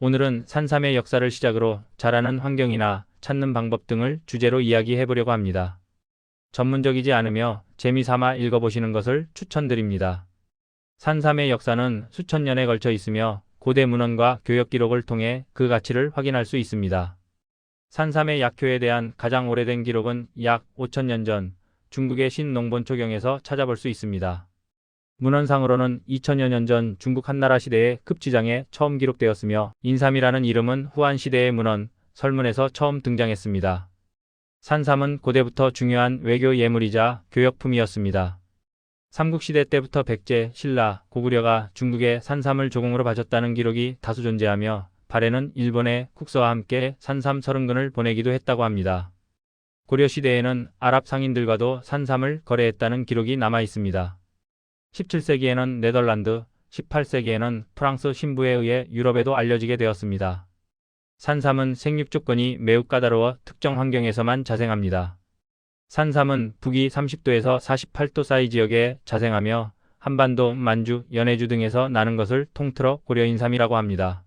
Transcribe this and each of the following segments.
오늘은 산삼의 역사를 시작으로 자라는 환경이나 찾는 방법 등을 주제로 이야기해 보려고 합니다. 전문적이지 않으며 재미삼아 읽어보시는 것을 추천드립니다. 산삼의 역사는 수천 년에 걸쳐 있으며 고대 문헌과 교역 기록을 통해 그 가치를 확인할 수 있습니다. 산삼의 약효에 대한 가장 오래된 기록은 약 5천년 전 중국의 신농본초경에서 찾아볼 수 있습니다. 문헌상으로는 2000여 년 전 중국 한나라 시대의 급지장에 처음 기록되었으며 인삼이라는 이름은 후한 시대의 문헌, 설문에서 처음 등장했습니다. 산삼은 고대부터 중요한 외교 예물이자 교역품이었습니다. 삼국시대 때부터 백제, 신라, 고구려가 중국에 산삼을 조공으로 바쳤다는 기록이 다수 존재하며 발해는 일본의 국서와 함께 산삼 30근을 보내기도 했다고 합니다. 고려시대에는 아랍 상인들과도 산삼을 거래했다는 기록이 남아 있습니다. 17세기에는 네덜란드, 18세기에는 프랑스 신부에 의해 유럽에도 알려지게 되었습니다. 산삼은 생육 조건이 매우 까다로워 특정 환경에서만 자생합니다. 산삼은 북위 30도에서 48도 사이 지역에 자생하며 한반도, 만주, 연해주 등에서 나는 것을 통틀어 고려인삼이라고 합니다.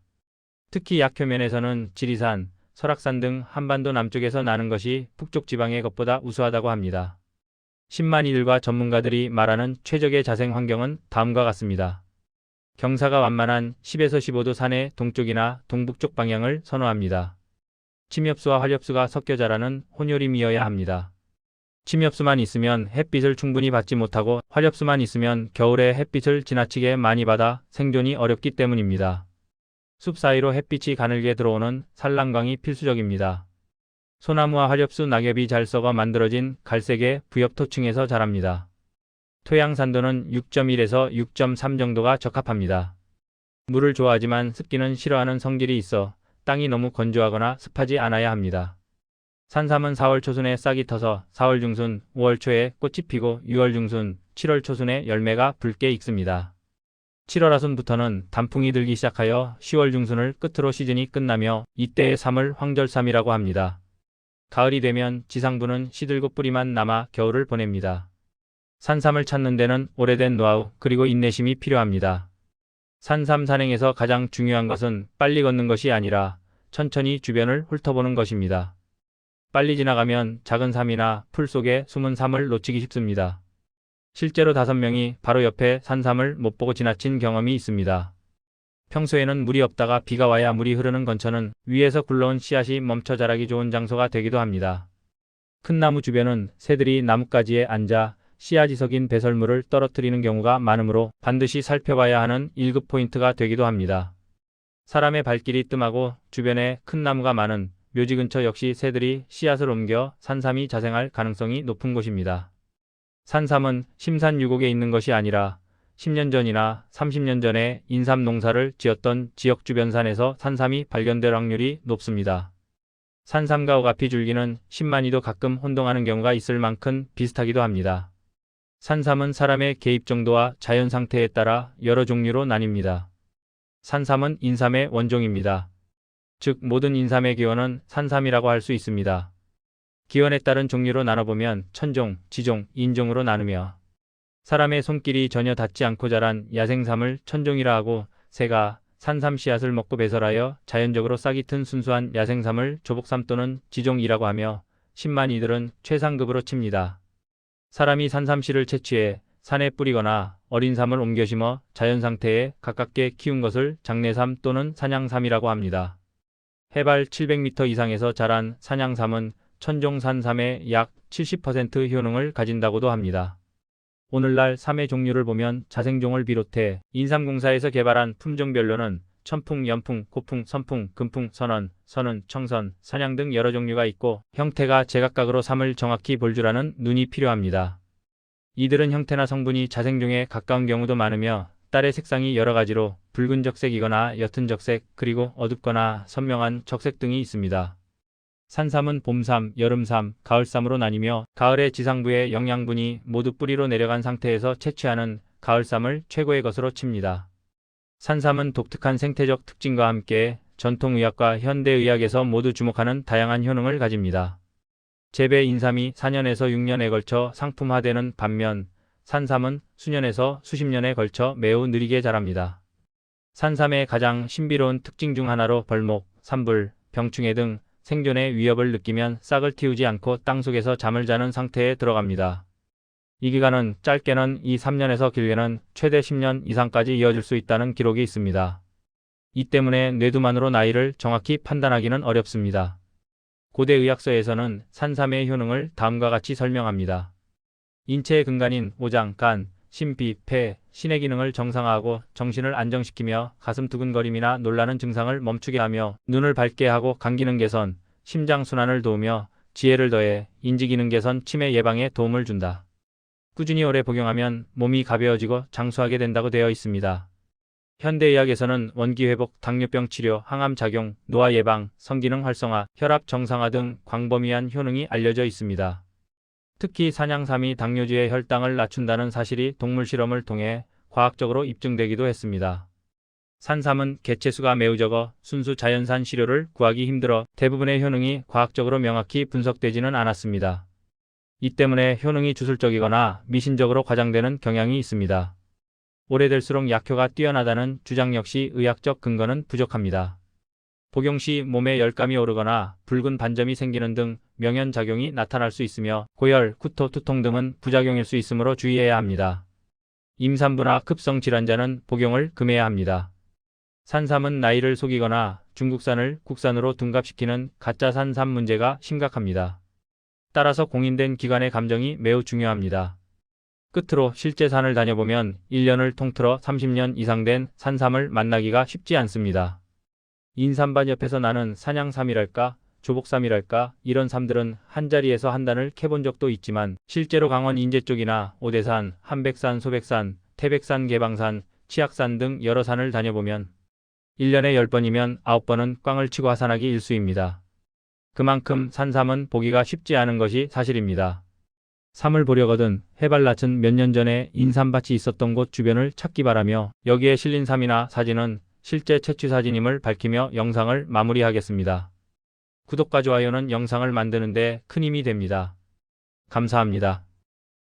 특히 약효면에서는 지리산, 설악산 등 한반도 남쪽에서 나는 것이 북쪽 지방의 것보다 우수하다고 합니다. 신만이들과 전문가들이 말하는 최적의 자생 환경은 다음과 같습니다. 경사가 완만한 10에서 15도 산의 동쪽이나 동북쪽 방향을 선호합니다. 침엽수와 활엽수가 섞여 자라는 혼요림이어야 합니다. 침엽수만 있으면 햇빛을 충분히 받지 못하고 활엽수만 있으면 겨울에 햇빛을 지나치게 많이 받아 생존이 어렵기 때문입니다. 숲 사이로 햇빛이 가늘게 들어오는 산란광이 필수적입니다. 소나무와 활엽수 낙엽이 잘 썩어 만들어진 갈색의 부엽토층에서 자랍니다. 토양 산도는 6.1에서 6.3 정도가 적합합니다. 물을 좋아하지만 습기는 싫어하는 성질이 있어 땅이 너무 건조하거나 습하지 않아야 합니다. 산삼은 4월 초순에 싹이 터서 4월 중순, 5월 초에 꽃이 피고 6월 중순, 7월 초순에 열매가 붉게 익습니다. 7월 하순부터는 단풍이 들기 시작하여 10월 중순을 끝으로 시즌이 끝나며 이때의 삼을 황절삼이라고 합니다. 가을이 되면 지상부는 시들고 뿌리만 남아 겨울을 보냅니다. 산삼을 찾는 데는 오래된 노하우 그리고 인내심이 필요합니다. 산삼 산행에서 가장 중요한 것은 빨리 걷는 것이 아니라 천천히 주변을 훑어보는 것입니다. 빨리 지나가면 작은 삼이나 풀 속에 숨은 삼을 놓치기 쉽습니다. 실제로 5명이 바로 옆에 산삼을 못 보고 지나친 경험이 있습니다. 평소에는 물이 없다가 비가 와야 물이 흐르는 건처는 위에서 굴러온 씨앗이 멈춰 자라기 좋은 장소가 되기도 합니다. 큰 나무 주변은 새들이 나뭇가지에 앉아 씨앗이 섞인 배설물을 떨어뜨리는 경우가 많으므로 반드시 살펴봐야 하는 1급 포인트가 되기도 합니다. 사람의 발길이 뜸하고 주변에 큰 나무가 많은 묘지 근처 역시 새들이 씨앗을 옮겨 산삼이 자생할 가능성이 높은 곳입니다. 산삼은 심산유곡에 있는 것이 아니라 10년 전이나 30년 전에 인삼 농사를 지었던 지역 주변 산에서 산삼이 발견될 확률이 높습니다. 산삼과 오가피 줄기는 10만이도 가끔 혼동하는 경우가 있을 만큼 비슷하기도 합니다. 산삼은 사람의 개입 정도와 자연 상태에 따라 여러 종류로 나뉩니다. 산삼은 인삼의 원종입니다. 즉 모든 인삼의 기원은 산삼이라고 할 수 있습니다. 기원에 따른 종류로 나눠보면 천종, 지종, 인종으로 나누며 사람의 손길이 전혀 닿지 않고 자란 야생삼을 천종이라 하고 새가 산삼 씨앗을 먹고 배설하여 자연적으로 싹이 튼 순수한 야생삼을 조복삼 또는 지종이라고 하며 10만이들은 최상급으로 칩니다. 사람이 산삼씨를 채취해 산에 뿌리거나 어린 삼을 옮겨 심어 자연 상태에 가깝게 키운 것을 장내삼 또는 산양삼이라고 합니다. 해발 700m 이상에서 자란 산양삼은 천종 산삼의 약 70% 효능을 가진다고도 합니다. 오늘날 삼의 종류를 보면 자생종을 비롯해 인삼공사에서 개발한 품종별로는 천풍, 연풍, 고풍, 선풍, 금풍, 선원, 선운, 청선, 산양 등 여러 종류가 있고 형태가 제각각으로 삼을 정확히 볼 줄 아는 눈이 필요합니다. 이들은 형태나 성분이 자생종에 가까운 경우도 많으며 딸의 색상이 여러 가지로 붉은 적색이거나 옅은 적색 그리고 어둡거나 선명한 적색 등이 있습니다. 산삼은 봄삼, 여름삼, 가을삼으로 나뉘며 가을의 지상부의 영양분이 모두 뿌리로 내려간 상태에서 채취하는 가을삼을 최고의 것으로 칩니다. 산삼은 독특한 생태적 특징과 함께 전통의학과 현대의학에서 모두 주목하는 다양한 효능을 가집니다. 재배 인삼이 4년에서 6년에 걸쳐 상품화되는 반면 산삼은 수년에서 수십 년에 걸쳐 매우 느리게 자랍니다. 산삼의 가장 신비로운 특징 중 하나로 벌목, 산불, 병충해 등 생존의 위협을 느끼면 싹을 틔우지 않고 땅속에서 잠을 자는 상태에 들어갑니다. 이 기간은 짧게는 2~3년에서 길게는 최대 10년 이상까지 이어질 수 있다는 기록이 있습니다. 이 때문에 뇌두만으로 나이를 정확히 판단하기는 어렵습니다. 고대 의학서에서는 산삼의 효능을 다음과 같이 설명합니다. 인체의 근간인 오장, 간, 심피, 폐, 신의 기능을 정상화하고 정신을 안정시키며 가슴 두근거림이나 놀라는 증상을 멈추게 하며 눈을 밝게 하고 간 기능 개선, 심장 순환을 도우며 지혜를 더해 인지 기능 개선, 치매 예방에 도움을 준다. 꾸준히 오래 복용하면 몸이 가벼워지고 장수하게 된다고 되어 있습니다. 현대의학에서는 원기 회복, 당뇨병 치료, 항암 작용, 노화 예방, 성기능 활성화, 혈압 정상화 등 광범위한 효능이 알려져 있습니다. 특히 산양삼이 당뇨주의 혈당을 낮춘다는 사실이 동물 실험을 통해 과학적으로 입증되기도 했습니다. 산삼은 개체수가 매우 적어 순수 자연산 시료를 구하기 힘들어 대부분의 효능이 과학적으로 명확히 분석되지는 않았습니다. 이 때문에 효능이 주술적이거나 미신적으로 과장되는 경향이 있습니다. 오래될수록 약효가 뛰어나다는 주장 역시 의학적 근거는 부족합니다. 복용 시 몸에 열감이 오르거나 붉은 반점이 생기는 등 명현작용이 나타날 수 있으며 고열, 구토, 두통 등은 부작용일 수 있으므로 주의해야 합니다. 임산부나 급성 질환자는 복용을 금해야 합니다. 산삼은 나이를 속이거나 중국산을 국산으로 둔갑시키는 가짜 산삼 문제가 심각합니다. 따라서 공인된 기관의 감정이 매우 중요합니다. 끝으로 실제 산을 다녀보면 1년을 통틀어 30년 이상 된 산삼을 만나기가 쉽지 않습니다. 인삼밭 옆에서 나는 산양삼이랄까, 조복삼이랄까 이런 삼들은 한자리에서 한 단을 캐본 적도 있지만 실제로 강원 인제 쪽이나 오대산, 한백산, 소백산, 태백산, 개방산, 치악산 등 여러 산을 다녀보면 1년에 10번이면 9번은 꽝을 치고 하산하기 일쑤입니다. 그만큼 산삼은 보기가 쉽지 않은 것이 사실입니다. 삼을 보려거든 해발 낮은 몇 년 전에 인삼밭이 있었던 곳 주변을 찾기 바라며 여기에 실린 삼이나 사진은 실제 채취 사진임을 밝히며 영상을 마무리하겠습니다. 구독과 좋아요는 영상을 만드는 데 큰 힘이 됩니다. 감사합니다.